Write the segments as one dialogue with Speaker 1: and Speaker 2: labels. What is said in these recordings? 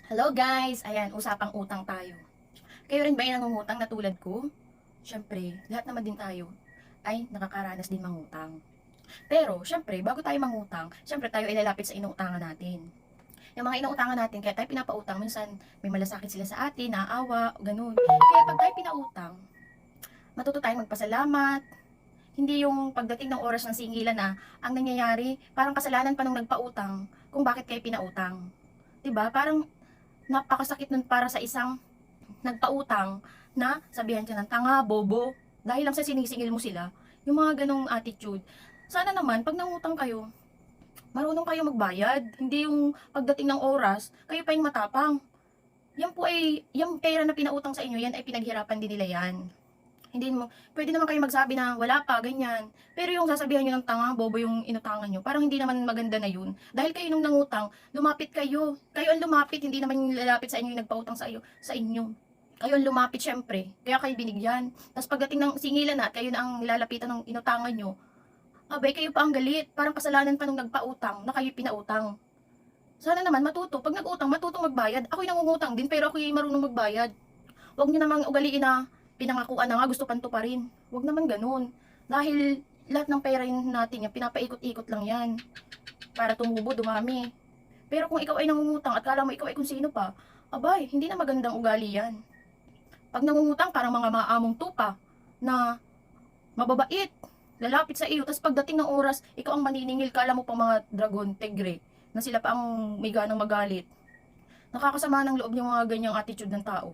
Speaker 1: Hello guys! Ayan, usapang utang tayo. Kayo rin ba ay nangungutang na tulad ko? Siyempre, lahat naman din tayo ay nakakaranas din mangutang. Pero, siyempre, bago tayo mangutang, siyempre tayo ay lalapit sa inuutangan natin. Yung mga inuutangan natin, kaya tayo pinapautang, minsan may malasakit sila sa atin, naaawa, ganun. Kaya pag tayo pinautang, matuto tayong magpasalamat, hindi yung pagdating ng oras ng singilan na ang nangyayari, parang kasalanan pa nung nagpautang kung bakit kayo pinautang. 'Di ba? Parang napakasakit nun para sa isang nagpautang na sabihan ka ng tanga, bobo, dahil lang sa sinisingil mo sila, yung mga ganong attitude. Sana naman, pag nangutang kayo, marunong kayo magbayad. Hindi yung pagdating ng oras, kayo pa yung matapang. Yan po ay, yung pera na pinautang sa inyo, yan ay pinaghirapan din nila yan. Hindi mo, pwede naman kayo magsabi na wala pa, ganyan. Pero yung sasabihan nyo ng tanga, bobo yung inutangan nyo, parang hindi naman maganda na yun. Dahil kayo nung nangutang, lumapit kayo. Kayo ang lumapit, hindi naman yung lalapit sa inyo yung nagpautang sa inyo. Kayo ang lumapit syempre, kaya kayo binigyan. Tapos pagdating ng singilan na at kayo na ang nilalapitan ng inutangan nyo, abay kayo pa ang galit. Parang kasalanan pa nung nagpautang na kayo pinautang. Sana naman matuto, pag nag-utang, matutong magbayad. Ako'y nangungutang din, pero ako'y marunong magbayad. Huwag niyo namang ugaliin na pinangakuan na nga, gusto panto pa rin. Huwag naman ganun. Dahil lahat ng pera yun natin, yan, pinapaikot-ikot lang yan. Para tumubo, dumami. Pero kung ikaw ay nangungutang at kala mo ikaw ay kung sino pa, abay, hindi na magandang ugali yan. Pag nangungutang, parang mga maamong tupa na mababait, lalapit sa iyo, tapos pagdating ng oras, ikaw ang maniningil, kala mo pa mga dragon, tigre, na sila pa ang may ganang magalit. Nakakasama ng loob yung mga ganyang attitude ng tao.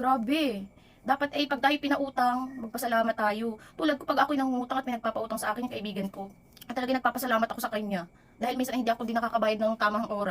Speaker 1: Grabe. Dapat ay pag tayo pinautang, magpasalamat tayo. Tulad ko pag ako'y nangungutang at may nagpapautang sa akin yung kaibigan ko. At talaga nagpapasalamat ako sa kanya. Dahil minsan hindi ako din nakakabayad ng tamang oras.